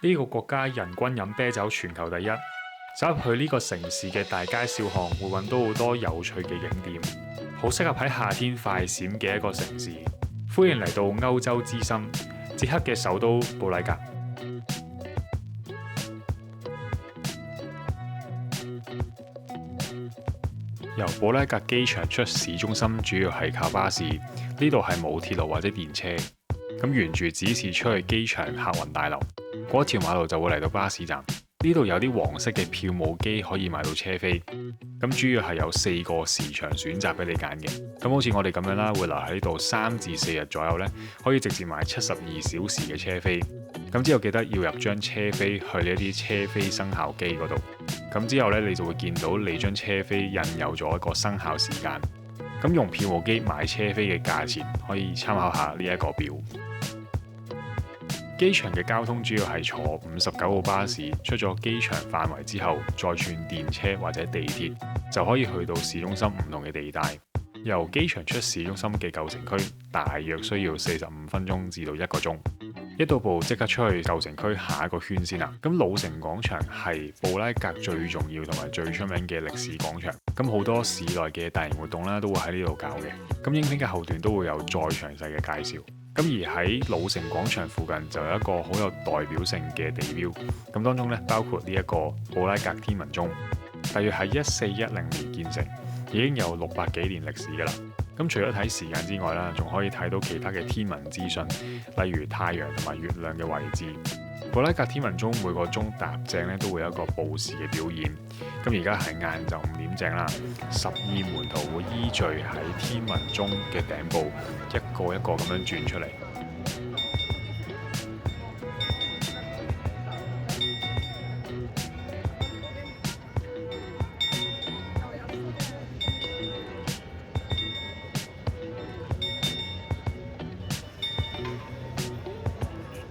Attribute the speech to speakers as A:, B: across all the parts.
A: 呢個國家人均飲啤酒全球第一。走入去呢個城市嘅大街小巷，會揾到好多有趣嘅景點，好適合喺夏天快閃嘅一個城市。歡迎嚟到歐洲之心，捷克嘅首都布拉格。由布拉格機場出市中心，主要係靠巴士，呢度係冇鐵路或者電車。咁沿住指示出去機場客運大樓，過一條馬路就會嚟到巴士站。呢度有啲黃色嘅票務機可以買到車飛，咁主要係有4個時長選擇俾你揀嘅。咁好似我哋咁樣啦，會留喺呢度3至4日左右呢，可以直接買72小時嘅車飛。咁之後記得要入張車飛去呢啲車飛生效機嗰度。咁之後呢，你就會見到你張車飛印有咗一個生效時間。咁用票務機買車飛嘅價錢可以參考下呢一個表。機場嘅交通主要係坐59號巴士，出咗機場範圍之後，再轉電車或者地鐵，就可以去到市中心唔同嘅地帶。由機場出市中心嘅舊城區，大約需要45分鐘至到1個鐘。一到埗即刻出去舊城區下一個圈先啦。咁老城廣場係布拉格最重要同埋最出名嘅歷史廣場。咁好多市內嘅大型活動啦，都會喺呢度搞嘅。咁影片嘅後段都會有再詳細嘅介紹。咁而喺老城廣場附近就有一個好有代表性嘅地標，咁當中咧包括呢一個布拉格天文鐘，大約喺1410年建成，已經有600幾年歷史㗎啦。咁除咗睇時間之外啦，仲可以睇到其他嘅天文資訊，例如太陽同埋月亮嘅位置。布拉格天文鐘每個鐘踏正咧都會有一個報時嘅表演。咁而家係晏晝5點正啦，12門徒會依序喺天文鐘嘅頂部一個一個咁樣轉出嚟。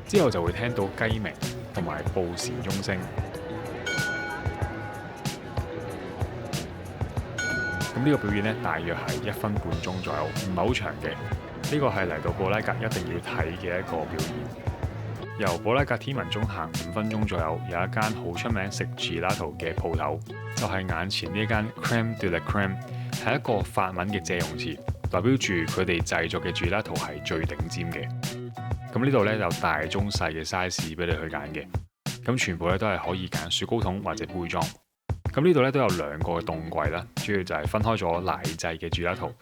A: 之後就會聽到雞鳴同埋報時鐘聲。咁呢個表演呢，大約係1分半鐘左右，唔係好長嘅。呢個係嚟到布拉格一定要睇嘅一個表演。由布拉格天文鐘行5分鐘左右，有一間好出名食 gelato 嘅鋪頭，就係眼前呢間 Crème de la Crème， 係一個法文嘅借用詞，代表住佢哋製作嘅 gelato 係最頂尖嘅。咁呢度咧有大中細嘅 size 俾你去揀嘅，咁全部咧都係可以揀雪糕筒或者杯裝。咁呢度咧都有2個嘅凍櫃啦，主要就係分開咗奶製嘅 gelato，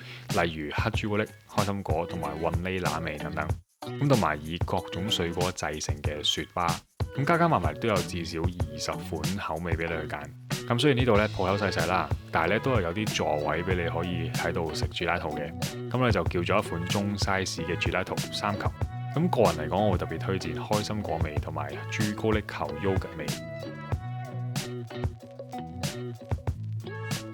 A: 例如黑朱古力、開心果同埋雲呢拿味等等。咁同埋以各種水果製成嘅雪巴，咁加加埋埋都有至少20款口味俾你去揀。咁雖然呢度咧鋪頭細細啦，但係咧都係有啲座位俾你可以喺度食 gelato 嘅。咁你就叫咗一款中 size 嘅 gelato 3球。咁個人嚟講，我會特別推薦開心果味同埋朱古力球 yogurt 味。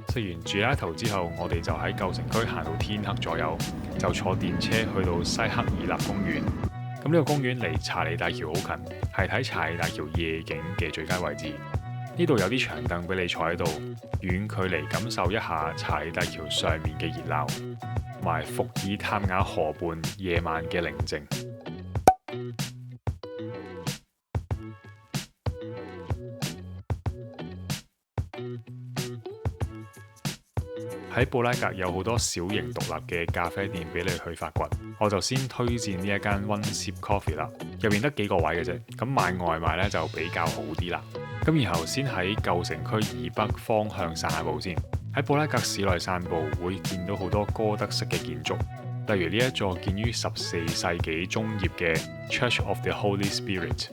A: 食完 gelato 之後，我哋就喺舊城區行到天黑左右，就坐電車去到西克爾納公園。咁呢個公園離查理大橋好近，係睇查理大橋夜景嘅最佳位置。呢度有啲長凳俾你坐喺度，遠距離感受一下查理大橋上面嘅熱鬧，同埋伏爾塔瓦河畔夜晚嘅寧靜。喺布拉格有好多小型獨立嘅咖啡店俾你去發掘，我就先推薦呢一間 One Sip Coffee 啦，入面得幾個位嘅啫，咁買外賣咧就比較好啲啦。咁然後先喺舊城區以北方向散下步先。喺布拉格市內散步會見到好多哥德式嘅建築，例如呢一座建於14世紀中葉嘅 Church of the Holy Spirit。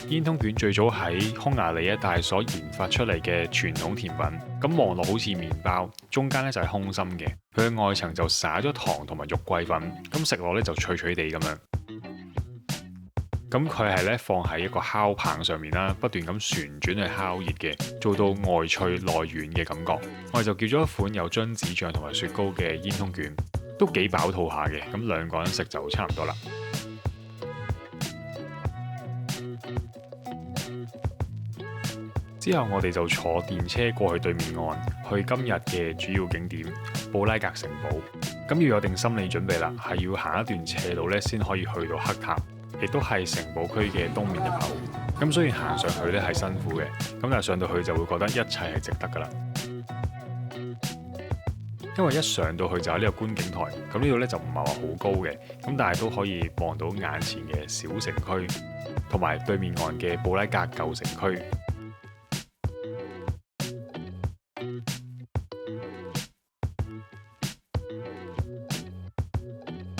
A: 煙通卷最早喺匈牙利一帶所研發出嚟嘅傳統甜品，咁望落好似麵包，中間咧就係空心嘅，佢嘅外層就灑咗糖同埋肉桂粉，咁食落咧就脆脆地咁樣。咁佢係咧放喺一個烤棒上面啦，不斷咁旋轉去烤熱嘅，做到外脆內軟嘅感覺。我哋就叫咗一款有榛子醬同埋雪糕嘅煙通卷，都幾飽肚下嘅，咁2個人食就差唔多啦。之後我哋就坐電車過去對面岸，去今日嘅主要景點布拉格城堡。咁要有定心理準備啦，係要行一段斜路咧先可以去到黑塔。亦都係城堡區嘅東面入口。咁雖然行上去咧係辛苦嘅，咁但係上到去就會覺得一切係值得㗎啦。因為一上到去就係呢個觀景台，咁呢度咧就唔係話好高嘅，咁但係都可以望到眼前嘅小城區，同埋對面岸嘅布拉格舊城區。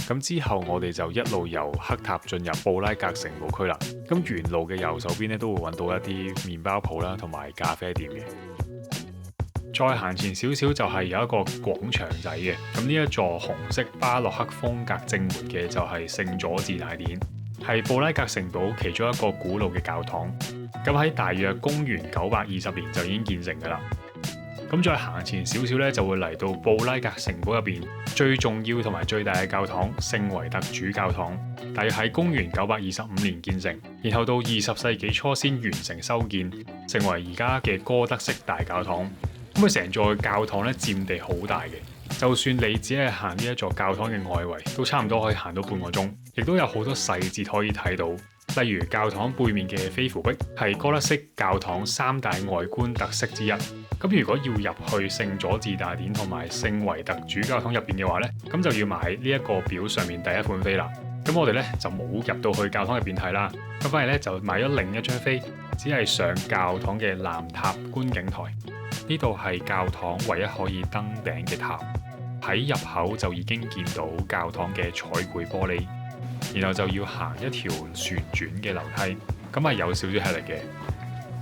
A: 咁之後我哋就一路由黑塔進入布拉格城堡區啦。咁沿路嘅右手邊咧都會揾到一啲麵包鋪啦，同埋咖啡店嘅。再行前少少就係有一個廣場仔嘅。咁呢一座紅色巴洛克風格正門嘅就係聖佐治大殿，係布拉格城堡其中一個古老嘅教堂。咁喺大約公元920年就已經建成㗎啦。咁再行前少少咧，就會嚟到布拉格城堡入邊最重要同埋最大嘅教堂聖維特主教堂，大約喺公元925年建成，然後到20世紀初先完成修建，成為而家嘅哥德式大教堂。咁佢成座教堂咧佔地好大嘅，就算你只係行呢一座教堂嘅外圍，都差唔多可以行到半個鐘，亦都有好多細節可以睇到。例如教堂背面嘅飛扶壁係哥德式教堂3大外觀特色之一。咁如果要入去聖佐治大殿同埋聖維特主教堂入邊嘅話呢，咁就要買呢一個表上面第一款飛啦。咁我哋呢就冇入到去教堂入邊睇啦，咁反而呢就買咗另一張飛，只係上教堂嘅南塔觀景台。呢度係教堂唯一可以登頂嘅塔，喺入口就已經見到教堂嘅彩繪玻璃，然後就要行一條旋轉嘅樓梯，咁係有少少吃力嘅。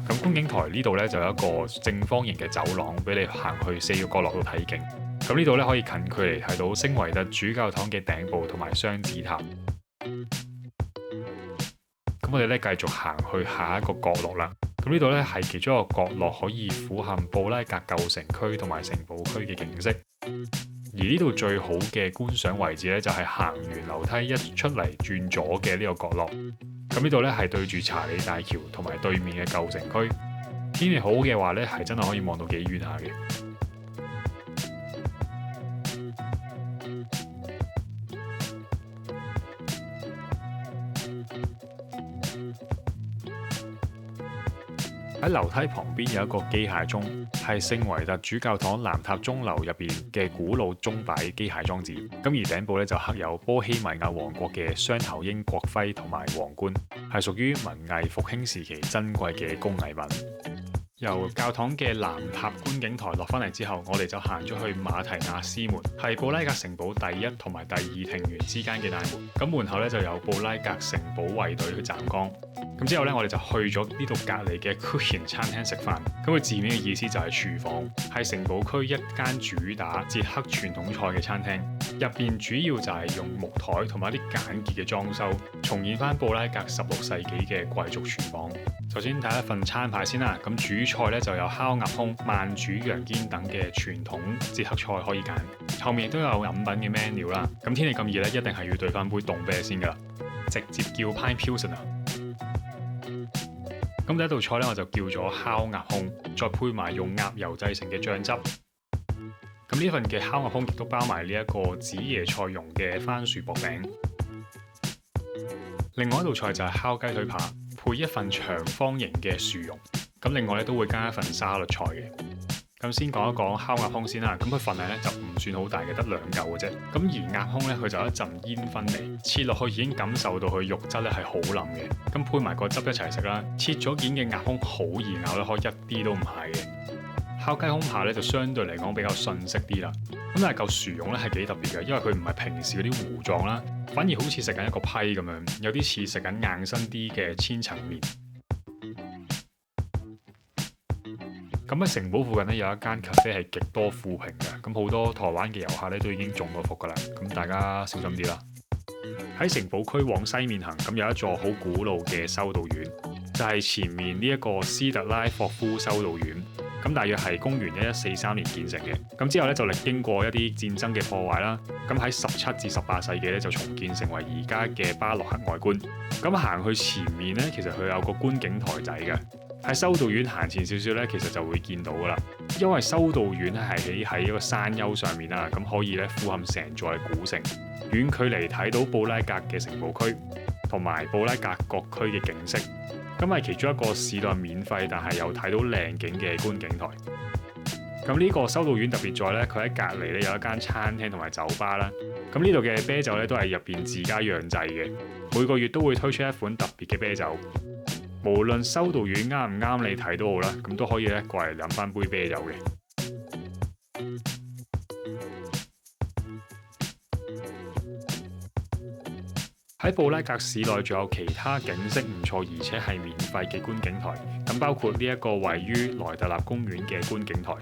A: 咁觀景台呢度咧就有一個正方形嘅走廊俾你行去4個角落度睇景。咁呢度咧可以近距離睇到聖維特主教堂嘅頂部同埋雙子塔。咁我哋咧繼續行去下一個角落啦。咁呢度咧係其中一個角落，可以俯瞰布拉格舊城區同埋城堡區嘅景色。而呢度最好嘅觀賞位置咧就係行完樓梯一出嚟轉左嘅呢個角落。咁呢度咧係對住查理大橋同埋對面嘅舊城區，天氣好嘅話咧係真係可以望到幾遠下嘅。喺樓梯旁邊有一個機械鐘，係聖維特主教堂南塔鐘樓入邊嘅古老鐘擺機械裝置。咁而頂部咧就刻有波希米亞王國嘅雙頭鷹國徽同埋皇冠，係屬於文藝復興時期珍貴嘅工藝品。由教堂嘅南塔觀景台落返嚟之後，我哋就行咗去馬提亞斯門，係布拉格城堡第一同埋第二庭園之間嘅大門。咁門口咧就有布拉格城堡衛隊去站崗。咁之後咧，我哋就去咗呢度隔離嘅 Küchen 餐廳食飯。咁佢字面嘅意思就係廚房，係城堡區一間主打捷克傳統菜嘅餐廳。入邊主要就係用木台同埋一啲簡潔嘅裝修，重現翻布拉格16世紀嘅貴族廚房。首先睇一份餐牌先啦。咁主菜咧就有烤鴨胸、慢煮羊肩等嘅傳統捷克菜可以揀。後面亦都有飲品嘅 menu 啦。咁天氣咁熱咧，一定係要兌翻杯凍啤先㗎啦。直接叫 Pint Pilsner。咁第一道菜咧，我就叫咗烤鴨胸，再配埋用鴨油製成嘅醬汁。咁呢份嘅烤鴨胸亦都包埋呢一個紫椰菜蓉嘅番薯薄餅。另外一道菜就係烤雞腿扒，配一份長方形嘅薯蓉。咁另外咧都會加一份沙律菜嘅。咁先講一講烤鴨胸先啦。咁佢份量咧就唔算好大嘅，得2嚿嘅啫。咁而鴨胸咧佢就有一陣煙熏味，切落去已經感受到佢肉質咧係好腍嘅。咁配埋個汁一齊食啦。切咗件嘅鴨胸好易咬啦，可以一啲都唔係嘅。烤雞胸扒咧就相對嚟講比較遜色啲啦。咁但係嚿薯蓉咧係幾特別嘅，因為佢唔係平時嗰啲糊狀啦，反而好似食緊一個批咁樣，有啲似食緊硬身啲嘅千層麵。咁喺城堡附近咧有一間 cafe 係極多負評嘅，咁好多台灣嘅遊客咧都已經中過伏噶啦，咁大家小心啲啦。喺城堡區往西面行，咁有一座好古老嘅修道院，就係前面呢一個斯特拉霍夫修道院。咁大約係公元1143年建成嘅，咁之後咧就歷經過一啲戰爭嘅破壞啦，咁喺17至18世紀咧就重建成為而家嘅巴洛克外觀。咁行去前面咧，其實佢有個觀景台仔嘅，喺修道院行前少少咧，其實就會見到噶啦。因為修道院咧係起喺一個山丘上面啦，咁可以咧俯瞰成座嘅古城，遠距離睇到布拉格嘅城堡區。同埋布拉格各區嘅景色。咁係其中一個市內免費但係又睇到靚景嘅觀景台。咁呢個修道院特別在咧，佢喺隔離咧有一間餐廳同埋酒吧啦。咁呢度嘅啤酒咧都係入邊自家釀製嘅，每個月都會推出一款特別嘅啤酒。無論修道院啱唔啱你睇都好啦，咁都可以咧過嚟飲翻杯啤酒嘅。喺布拉格市內仲有其他景色唔錯而且係免費嘅觀景台，咁包括呢一個位於萊特納公園嘅觀景台。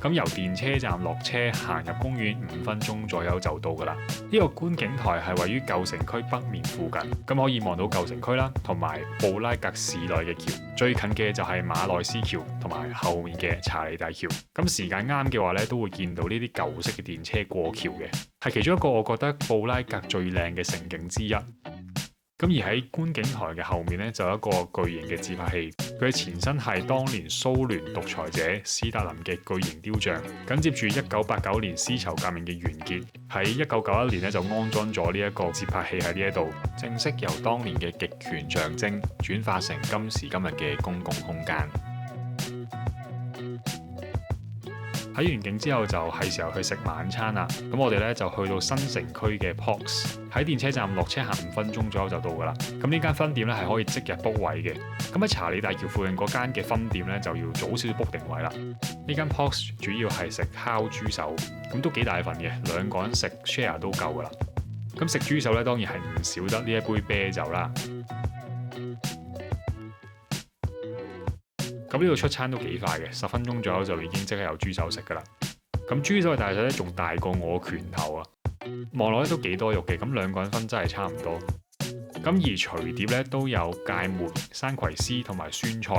A: 咁由電車站落車行入公園5分鐘左右就到㗎啦。呢個觀景台係位於舊城區北面附近，咁可以望到舊城區啦，同埋布拉格市內嘅橋。最近嘅就係馬內斯橋同埋後面嘅查理大橋。咁時間啱嘅話咧，都會見到呢啲舊式嘅電車過橋嘅，係其中一個我覺得布拉格最靚嘅城景之一。咁而喺觀景台嘅後面咧，就有一個巨型嘅自拍器，佢嘅前身係當年蘇聯獨裁者史達林嘅巨型雕像。緊接住1989年絲綢革命嘅完結，喺1991年咧就安裝咗呢一個自拍器喺呢一度，正式由當年嘅極權象徵轉化成今時今日嘅公共空間。睇完景之後就係時候去食晚餐啦。咁我哋咧就去到新城區嘅 POX， 喺電車站落車行5分鐘左右就到噶啦。咁呢間分店咧係可以即日 book 位嘅。咁喺查理大橋附近嗰間嘅分店咧就要早少少 book 定位啦。呢間 POX 主要係食烤豬手，咁都幾大份嘅，2個人食 share 都夠噶啦。咁食豬手咧當然係唔少得呢一杯啤酒啦。咁呢度出餐都幾快嘅，10分鐘左右就已經即刻有豬手食噶啦。咁豬手嘅大細咧仲大過我拳頭啊，望落咧都幾多肉嘅。咁2個人分真係差唔多。咁而隨碟咧都有芥末、山葵絲同埋酸菜。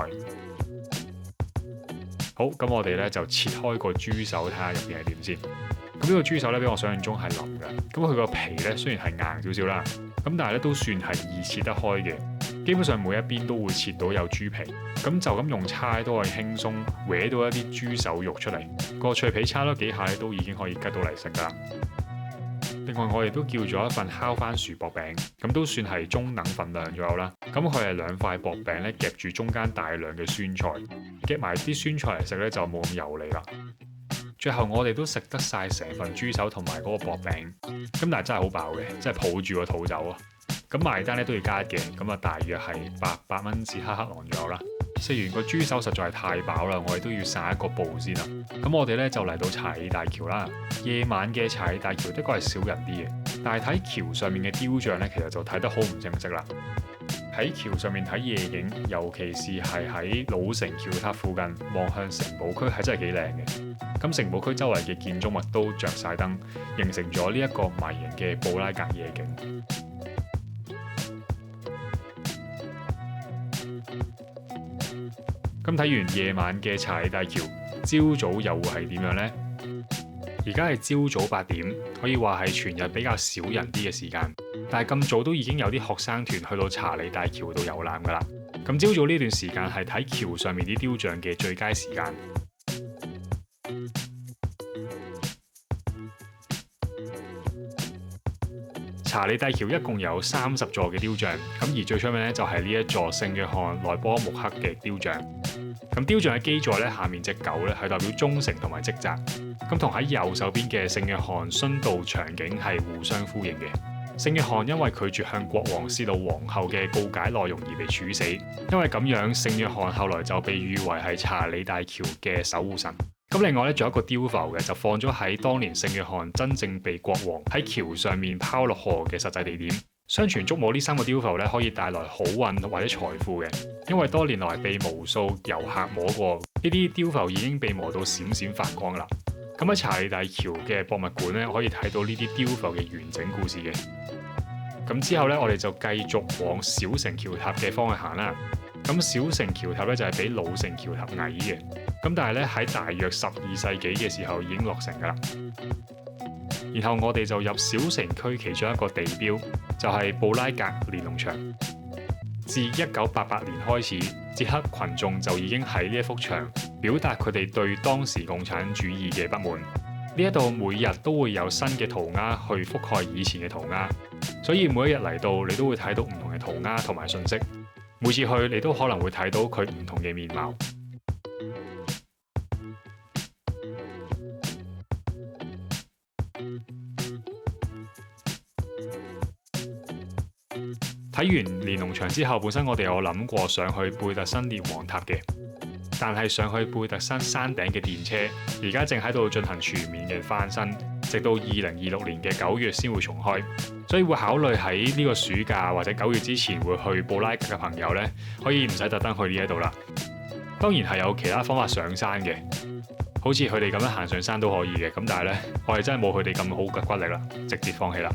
A: 好，咁我哋咧就切開個豬手睇下入邊係點先。咁呢個豬手咧比我想象中係腍嘅，咁佢個皮咧雖然係硬少少啦，咁但係咧都算係易切得開嘅。基本上每一邊都會切到有豬皮，咁就咁用叉都可以輕鬆搲到一啲豬手肉出嚟，個脆皮叉多幾下咧都已經可以吉到嚟食噶啦。另外我哋都叫咗一份烤番薯薄餅，咁都算係中等份量左右啦。咁佢係2塊薄餅咧夾住中間大量嘅酸菜，夾埋啲酸菜嚟食咧就冇咁油膩啦。最後我哋都食得晒成份豬手同埋嗰個薄餅，咁但係真係好飽嘅，真係抱住個肚走啊！咁埋單咧都要加嘅，咁啊大約係800蚊至克朗左右啦。食完個豬手實在係太飽啦，我哋都要散一個步先啦。咁我哋咧就嚟到查理大橋啦。夜晚嘅查理大橋的確係少人啲嘅，但係睇橋上面嘅雕像咧，其實就睇得好唔正式啦。喺橋上面睇夜景，尤其是係喺老城橋塔附近望向城堡區，係真係幾靚嘅。咁城堡區周圍嘅建築物都着晒燈，形成咗呢一個迷人嘅布拉格夜景。咁睇完夜晚嘅查理大橋，朝早又會係點樣呢？而家係朝早8點，可以話係全日比較少人啲嘅時間，但係咁早都已經有啲學生團去到查理大橋度遊覽㗎啦。咁朝早呢段時間係睇橋上面啲雕像嘅最佳時間。查理大橋一共有30座嘅雕像，咁而最出名咧就係呢一座聖約翰內波穆克嘅雕像。咁雕像嘅基座咧下面隻狗咧係代表忠誠同埋職責，咁同喺右手邊嘅聖約翰殉道場景係互相呼應嘅。聖約翰因為拒絕向國王泄露皇后嘅告解內容而被處死，因為咁樣聖約翰後來就被譽為係查理大橋嘅守護神。咁另外咧，仲有一個雕浮嘅，就放咗喺當年聖約翰真正被國王喺橋上面拋落河嘅實際地點。相傳觸摸呢3個雕浮咧，可以帶來好運或者財富嘅，因為多年來被無數遊客摸過，呢啲雕浮已經被磨到閃閃發光啦。咁喺查理大橋嘅博物館咧，可以睇到呢啲雕浮嘅完整故事嘅。咁之後咧，我哋就繼續往小城橋塔嘅方向行啦。咁小城橋塔咧就係比老城橋塔矮嘅，咁但係咧喺大約12世紀嘅時候已經落成噶啦。然後我哋就入小城區其中一個地標，就係布拉格連儂牆。自1988年開始，捷克群眾就已經喺呢一幅牆表達佢哋對當時共產主義嘅不滿。呢一度每日都會有新嘅塗鴉去覆蓋以前嘅塗鴉，所以每一日嚟到你都會睇到唔同嘅塗鴉同埋信息。每次去你都可能會睇到佢唔同嘅面貌。睇完連儂牆之後，本身我哋有諗過上去貝特新連王塔嘅，但係上去貝特新山頂嘅電車而家正喺度進行全面嘅翻新，直到2026年嘅9月先會重開，所以會考慮喺呢個暑假或者9月之前會去布拉格嘅朋友呢，可以唔使特登去呢一度啦。當然係有其他方法上山嘅，好似佢哋咁樣行上山都可以嘅，咁但係呢，我哋真係冇佢哋咁好嘅骨力啦，直接放棄啦。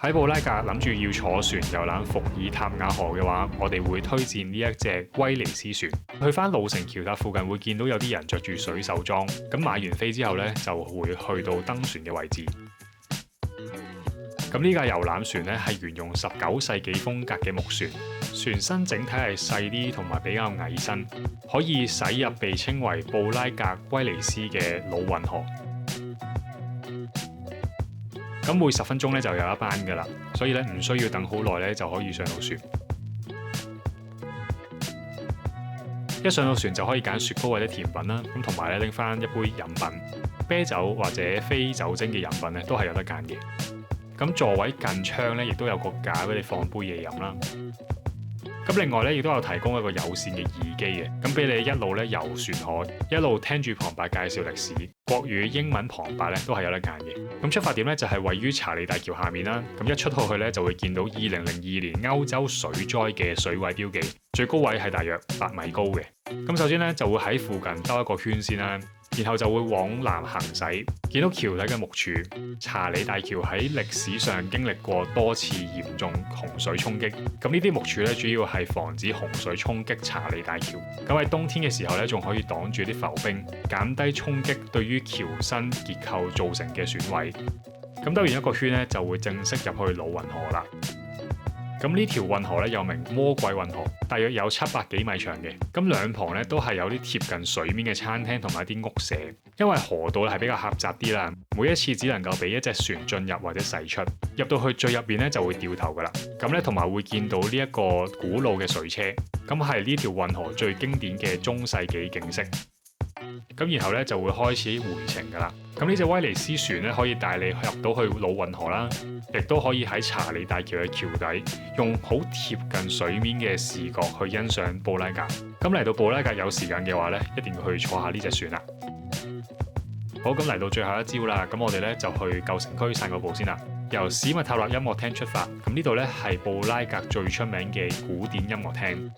A: 喺布拉格諗住要坐船遊覽伏爾塔瓦河嘅話，我哋會推薦呢一隻威尼斯船。去返老城橋塔附近會見到有啲人着住水手裝，咁買完飛之後呢，就會去到登船嘅位置。咁呢架遊覽船呢，係沿用19世紀風格嘅木船，船身整體係細啲同埋比較矮身，可以駛入被稱為布拉格威尼斯嘅老運河。咁每10分鐘咧就有一班㗎啦，所以咧唔需要等好耐咧就可以上到船。一上到船就可以揀雪糕或者甜品啦，咁同埋咧拎翻一杯飲品，啤酒或者非酒精嘅飲品咧都係有得揀嘅。咁座位近窗咧亦都有個架俾你放杯嘢飲啦。咁另外咧亦都有提供一個有線嘅耳機嘅，咁俾你一路咧遊船河，一路聽住旁白介紹歷史，國語、英文旁白咧都係有得揀嘅。咁出發點咧就係位於查理大橋下面啦。咁一出到去咧就會見到2002年歐洲水災嘅水位標記，最高位係大約8米高嘅。咁首先咧就會喺附近兜一個圈先啦。然後就會往南行駛，見到橋底嘅木柱。查理大橋喺歷史上經歷過多次嚴重洪水衝擊，咁呢啲木柱咧主要係防止洪水衝擊查理大橋。咁喺冬天嘅時候咧，仲可以擋住啲浮冰，減低衝擊對於橋身結構造成嘅損毀。咁兜完一個圈咧，就會正式入去老運河啦。咁呢條運河咧又名魔鬼運河，大約有700幾米長嘅。咁兩旁咧都係有啲貼近水面嘅餐廳同埋啲屋舍。因為河道係比較狹窄啲啦，每一次只能夠俾一隻船進入或者駛出。入到去最入邊咧就會掉頭噶啦。咁咧同埋會見到呢一個古老嘅水車。咁係呢條運河最經典嘅中世紀景色。咁然後咧就會開始回程噶啦。咁呢隻威尼斯船咧可以帶你入到去老運河啦，亦都可以喺查理大橋嘅橋底用好貼近水面嘅視覺去欣賞布拉格。咁嚟到布拉格有時間嘅話咧，一定要去坐下呢隻船啦。好，咁嚟到最後一朝啦，咁我哋咧就去舊城區散個步先啦。由史密塔納音樂廳出發，咁呢度咧係布拉格最出名嘅古典音樂廳。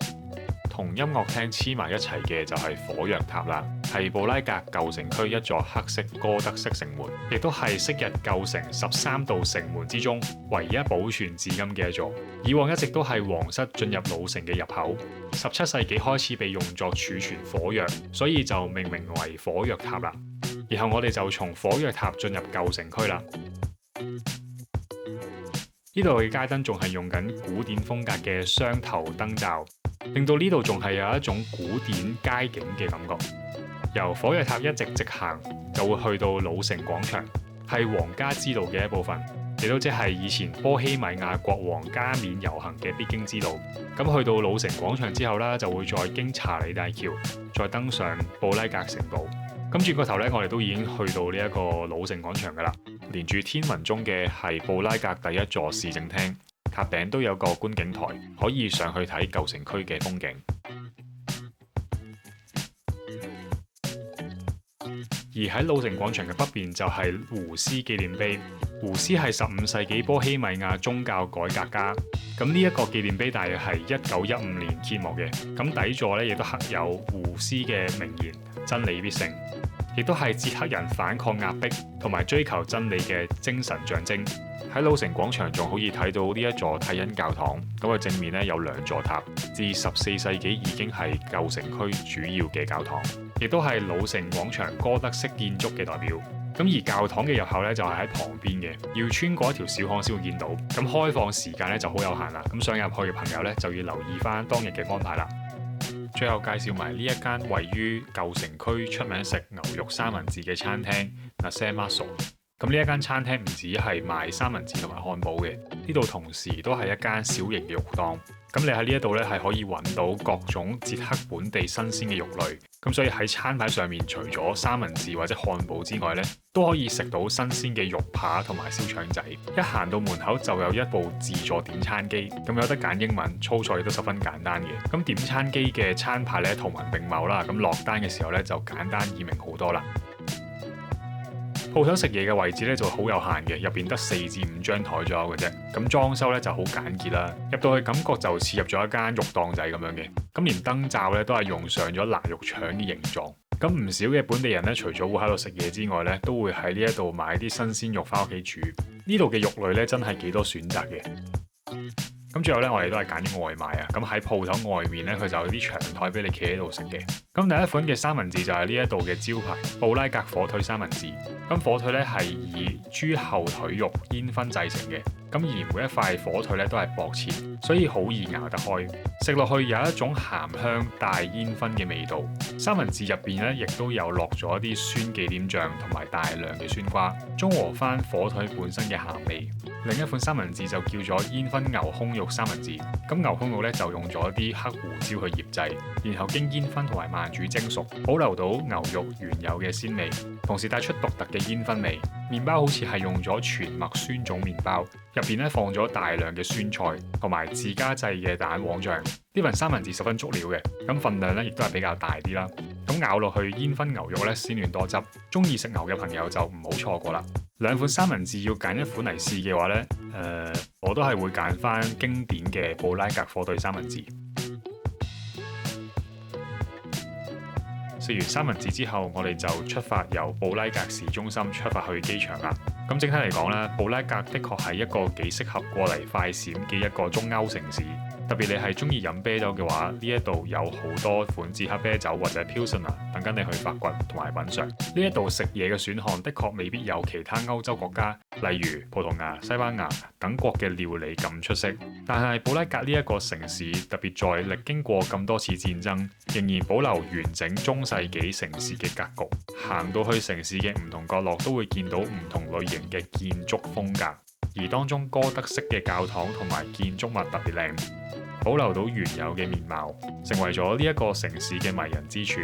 A: 同音樂廳黐埋一齊嘅就係火藥塔啦，係布拉格舊城區一座黑色哥德式城門，亦都係昔日舊城13道城門之中唯一保存至今嘅一座。以往一直都係皇室進入老城嘅入口，17世紀開始被用作儲存火藥，所以就命名為火藥塔啦。然後我哋就從火藥塔進入舊城區啦。呢度嘅街燈仲係用緊古典風格嘅雙頭燈罩，令到呢度仲係有一種古典街景嘅感覺。由火藥塔一直直行，就會去到老城廣場，係皇家之路嘅一部分，亦都即係以前波希米亞國王加冕遊行嘅必經之路。咁去到老城廣場之後啦，就會再經查理大橋，再登上布拉格城堡。咁轉個頭咧，我哋都已經去到呢一個老城廣場噶啦。連住天文鐘嘅係布拉格第一座市政廳，塔頂都有個觀景台，可以上去睇舊城區嘅風景。而喺老城廣場嘅北邊就係胡斯紀念碑。胡斯係15世紀波希米亞宗教改革家。咁呢一個紀念碑大約係1915年揭幕嘅。咁底座咧亦都刻有胡斯嘅名言：真理必勝。亦都係捷克人反抗壓迫同埋追求真理嘅精神象徵。喺老城廣場仲可以睇到呢一座替恩教堂，咁嘅正面咧有2座塔，自14世紀已經係舊城區主要嘅教堂，亦都係老城廣場哥德式建築嘅代表。咁而教堂嘅入口咧就係喺旁邊嘅，要穿過一條小巷先會見到。咁開放時間咧就好有限啦，咁想入去嘅朋友咧就要留意翻當日嘅安排啦。最後介紹埋呢一間位於舊城區出名食牛肉三文治嘅餐廳 Nasse Marceau。咁呢一間餐廳唔止係賣三文治同埋漢堡嘅，呢度同時都係一間小型嘅肉檔。咁你喺呢一度咧係可以揾到各種捷克本地新鮮嘅肉類。咁所以喺餐牌上面，除咗三文治或者漢堡之外咧，都可以食到新鮮嘅肉扒同埋燒腸仔。一行到門口就有一部自助點餐機，咁有得揀英文，操作亦都十分簡單嘅。咁點餐機嘅餐牌咧圖文並茂啦，咁落單嘅時候咧就簡單易明好多啦。鋪頭食嘢嘅位置咧就好有限嘅，入邊得4至5張台左右嘅啫。咁裝修咧就好簡潔啦，入到去感覺就似入咗一間肉檔仔咁樣嘅。咁連燈罩咧都係用上咗臘肉腸嘅形狀。咁唔少嘅本地人咧，除咗會喺度食嘢之外咧，都會喺呢一度買啲新鮮肉翻屋企煮。呢度嘅肉類咧真係幾多選擇嘅。咁最後咧，我哋都係揀咗外賣啊。咁喺鋪頭外面咧，佢就有啲長台俾你企喺度食嘅。咁第一款嘅三文治就係呢一度嘅招牌布拉格火腿三文治。咁火腿咧係以豬後腿肉煙燻製成嘅。咁而每一塊火腿咧都係薄切，所以好易咬得開。食落去有一種鹹香帶煙燻嘅味道。三文治入邊咧亦都有落咗一啲酸忌廉醬同埋大量嘅酸瓜，中和翻火腿本身嘅鹹味。另一款三文治就叫做煙燻牛胸肉三文治。咁牛胸肉咧就用咗啲黑胡椒去醃製，然後經煙燻同埋慢煮蒸熟，保留到牛肉原有嘅鮮味，同時帶出獨特嘅煙燻味。麵包好似係用咗全麥酸種麵包，入邊咧放咗大量嘅酸菜同埋自家製嘅蛋黃醬。呢份三文治十分足料嘅，咁份量咧亦都係比較大啲啦。咁咬落去煙燻牛肉咧鮮嫩多汁，中意食牛嘅朋友就唔好錯過啦。兩款三文治要揀一款嚟試嘅話咧，我都係會揀翻經典嘅布拉格火腿三文治。食完三文治之後，我哋就出發由布拉格市中心出發去機場啦。咁整體嚟講咧，布拉格的確係一個幾適合過嚟快閃嘅一個中歐城市。特別你係中意飲啤酒嘅話，呢一度有好多款捷克啤酒或者 Pilsner 等緊你去發掘同埋品嚐。呢一度食嘢嘅選項的確未必有其他歐洲國家，例如葡萄牙、西班牙等國嘅料理咁出色。但係布拉格呢一個城市，特別在歷經過咁多次戰爭，仍然保留完整中世紀城市嘅格局。行到去城市嘅唔同角落，都會見到唔同類型嘅建築風格，而當中哥德式嘅教堂同埋建築物特別靚，保留到原有嘅面貌，成為咗呢一個城市嘅迷人之處。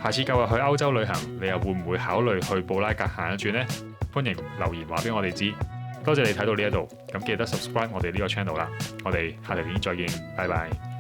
A: 下次計劃去歐洲旅行，你又會唔會考慮去布拉格行一轉呢？歡迎留言話俾我哋知。多謝你睇到呢一度，咁記得 subscribe 我哋呢個 channel 啦。我哋下條片再見，拜拜。